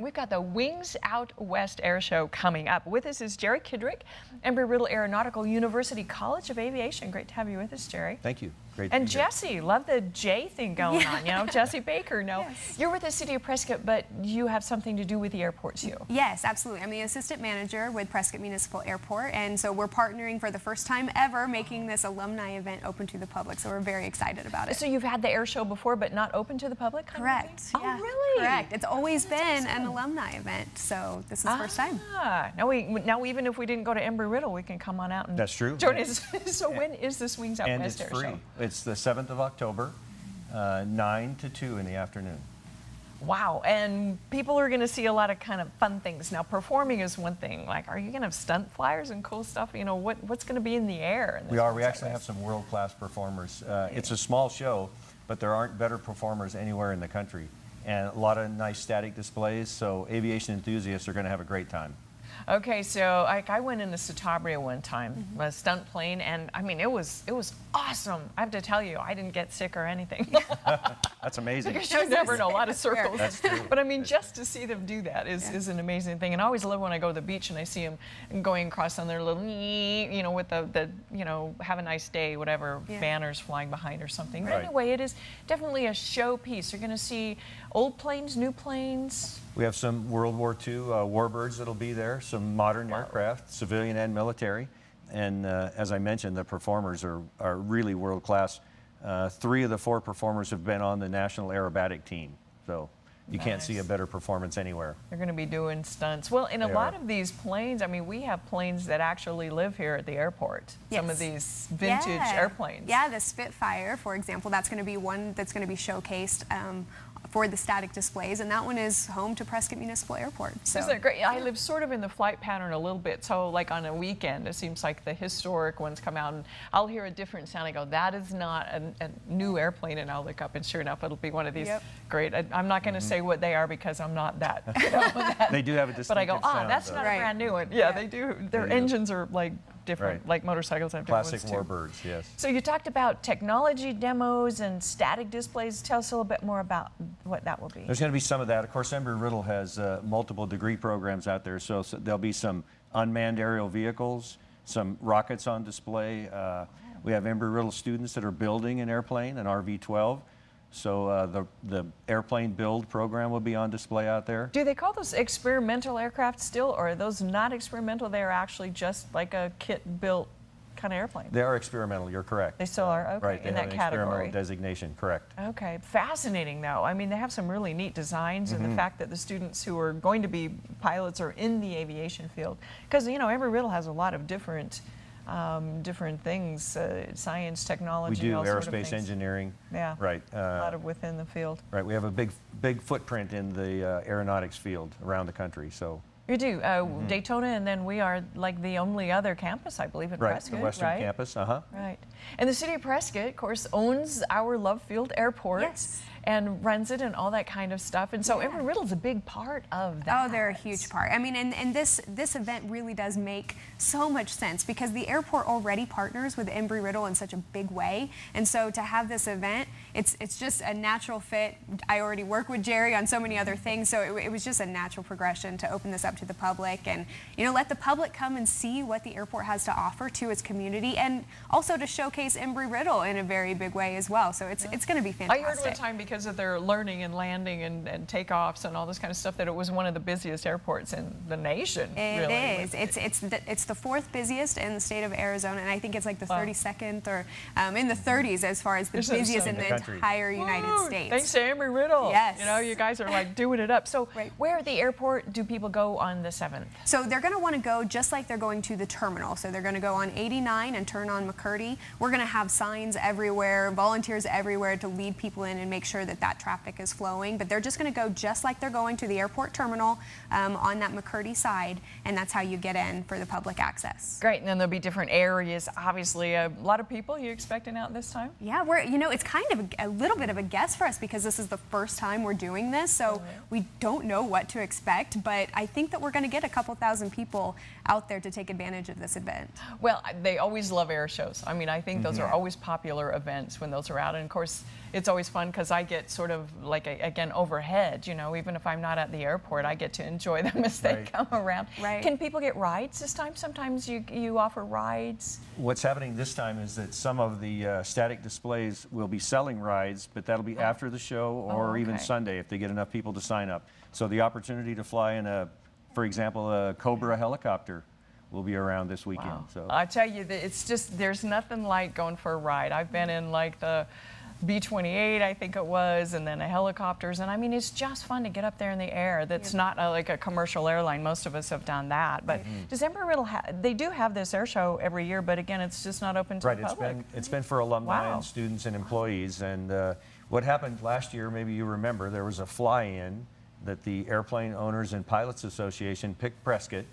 we've got the Wings Out West Air Show coming up. With us is Jerry Kidrick, Embry Riddle Aeronautical University College of Aviation. Great to have you with us, Jerry. Thank you. Great. And Jesse, love the J thing going on, you know, Jesse Baker. No, yes. You're with the City of Prescott, but you have something to do with the airport too. Yes, absolutely. I'm the assistant manager with Prescott Municipal Airport, and so we're partnering for the first time ever, making this alumni event open to the public. So we're very excited about it. So you've had the air show before, but not open to the public? Correct. Oh, yeah. really? Correct. It's always been an alumni event, so this is the first time. Now even if we didn't go to Embry Riddle, we can come on out and That's true. join us. So when is this Wings Out And West it's Air free. Show? It's the 7th of October, 9 to 2 in the afternoon. Wow, and people are going to see a lot of kind of fun things. Now, performing is one thing. Like, are you going to have stunt flyers and cool stuff? You know, what's going to be in the air? In this We are. We Wings Out actually have West? some world-class performers. It's a small show, but there aren't better performers anywhere in the country. And a lot of nice static displays, so aviation enthusiasts are going to have a great time. Okay, so I went into Setabria one time, a stunt plane, and I mean, it was awesome. I have to tell you, I didn't get sick or anything. That's amazing. Because you never know, a lot of circles. That's true. But I mean, just to see them do that is an amazing thing. And I always love when I go to the beach and I see them going across on their little, you know, with the you know, have a nice day, whatever, banners flying behind or something. But Right. anyway, it is definitely a showpiece. You're going to see old planes, new planes. We have some World War II warbirds that'll be there, some modern aircraft, civilian and military. And as I mentioned, the performers are really world class. 3 of the 4 performers have been on the National Aerobatic Team. So you can't see a better performance anywhere. They're going to be doing stunts. Well, in a They lot are. of these planes, I mean, we have planes that actually live here at the airport. Yes. Some of these vintage airplanes. Yeah, the Spitfire, for example, that's going to be one that's going to be showcased for the static displays, and that one is home to Prescott Municipal Airport. So. Isn't that great? I live sort of in the flight pattern a little bit, so like on a weekend, it seems like the historic ones come out, and I'll hear a different sound. I go, that is not a new airplane, and I'll look up, and sure enough, it'll be one of these great. I'm not going to say what they are because I'm not that. You know, They do have a distinctive but I go, sound, that's though. not Right. a brand new one. Yeah, they do. Their They do. engines are like different, Right. like motorcycles have different Classic ones too. warbirds, yes. So you talked about technology demos and static displays. Tell us a little bit more about what that will be. There's going to be some of that. Of course, Embry Riddle has multiple degree programs out there, so there'll be some unmanned aerial vehicles, some rockets on display. We have Embry Riddle students that are building an airplane, an RV-12. So the airplane build program will be on display out there. Do they call those experimental aircraft still, or are those not experimental? They are actually just like a kit-built kind of airplane. They are experimental, you're correct. They still are, okay, Right, they in have that an category. experimental designation, correct. Okay, fascinating though. I mean, they have some really neat designs, and the fact that the students who are going to be pilots are in the aviation field. Because, you know, Embry Riddle has a lot of different things, science, We technology, do all sort of aerospace things. engineering. Yeah, Right. a lot of within the field. Right, we have a big footprint in the aeronautics field around the country, so. You do, Daytona, and then we are like the only other campus, I believe, at Right, Prescott, the Western right? campus, Right. And the City of Prescott, of course, owns our Love Field Airport and runs it and all that kind of stuff. And so Embry Riddle's a big part of that. Oh, they're a huge part. I mean, and this event really does make so much sense because the airport already partners with Embry Riddle in such a big way. And so to have this event, it's just a natural fit. I already work with Jerry on so many other things, so it was just a natural progression to open this up to the public and, you know, let the public come and see what the airport has to offer to its community, and also to showcase Embry Riddle in a very big way as well. So it's going to be fantastic. I heard one time, because of their learning and landing and takeoffs and all this kind of stuff, that it was one of the busiest airports in the nation. It really. is. It's the 4th busiest in the state of Arizona, and I think it's like the 32nd or in the 30s as far as the Isn't it busiest in so? the Country. entire United Woo! States. Thanks to Embry Riddle. Yes. You know, you guys are like doing it up. So Right. where at the airport do people go on the 7th? So they're going to want to go just like they're going to the terminal. So they're going to go on 89 and turn on McCurdy. We're going to have signs everywhere, volunteers everywhere to lead people in and make sure that that traffic is flowing. But they're just going to go just like they're going to the airport terminal on that McCurdy side, and that's how you get in for the public access. Great, and then there'll be different areas. Obviously, a lot of people you expecting out this time? Yeah, it's kind of a little bit of a guess for us because this is the first time we're doing this, so we don't know what to expect, but I think that we're going to get a couple thousand people out there to take advantage of this event. Well, they always love air shows. I mean, I think those are always popular events when those are out, and of course, it's always fun because I get sort of like, again, overhead, you know, even if I'm not at the airport, I get to enjoy them as they Right. come around. Right. Can people get rides this time? Sometimes you offer rides. What's happening this time is that some of the static displays will be selling rides, but that'll be after the show or even okay. Sunday if they get enough people to sign up. So the opportunity to fly in for example, a Cobra helicopter will be around this weekend. Wow. So I tell you, it's just, there's nothing like going for a ride. I've been in like the B-28, I think it was, and then the helicopters. And I mean, it's just fun to get up there in the air. That's not like a commercial airline. Most of us have done that. But does Embry Riddle they do have this air show every year, but again, it's just not open to right, the public. it's been for alumni Wow. and students and employees. And what happened last year, maybe you remember, there was a fly-in that the Airplane Owners and Pilots Association picked Prescott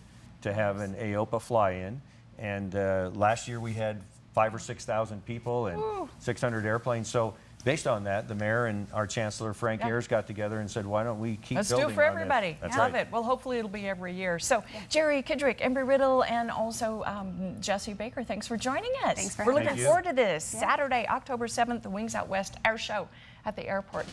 to have an AOPA fly-in. And last year we had 5,000 or 6,000 people and 600 airplanes. So based on that, the mayor and our chancellor, Frank Ayers, got together and said, why don't we keep Let's building do it for on this? everybody. That's Love right. it. Well, hopefully it'll be every year. So, Jerry Kidrick, Embry Riddle, and also Jesse Baker, thanks for joining us. Thanks for We're having looking us. forward to this. Saturday, October 7th, the Wings Out West Air Show at the airport.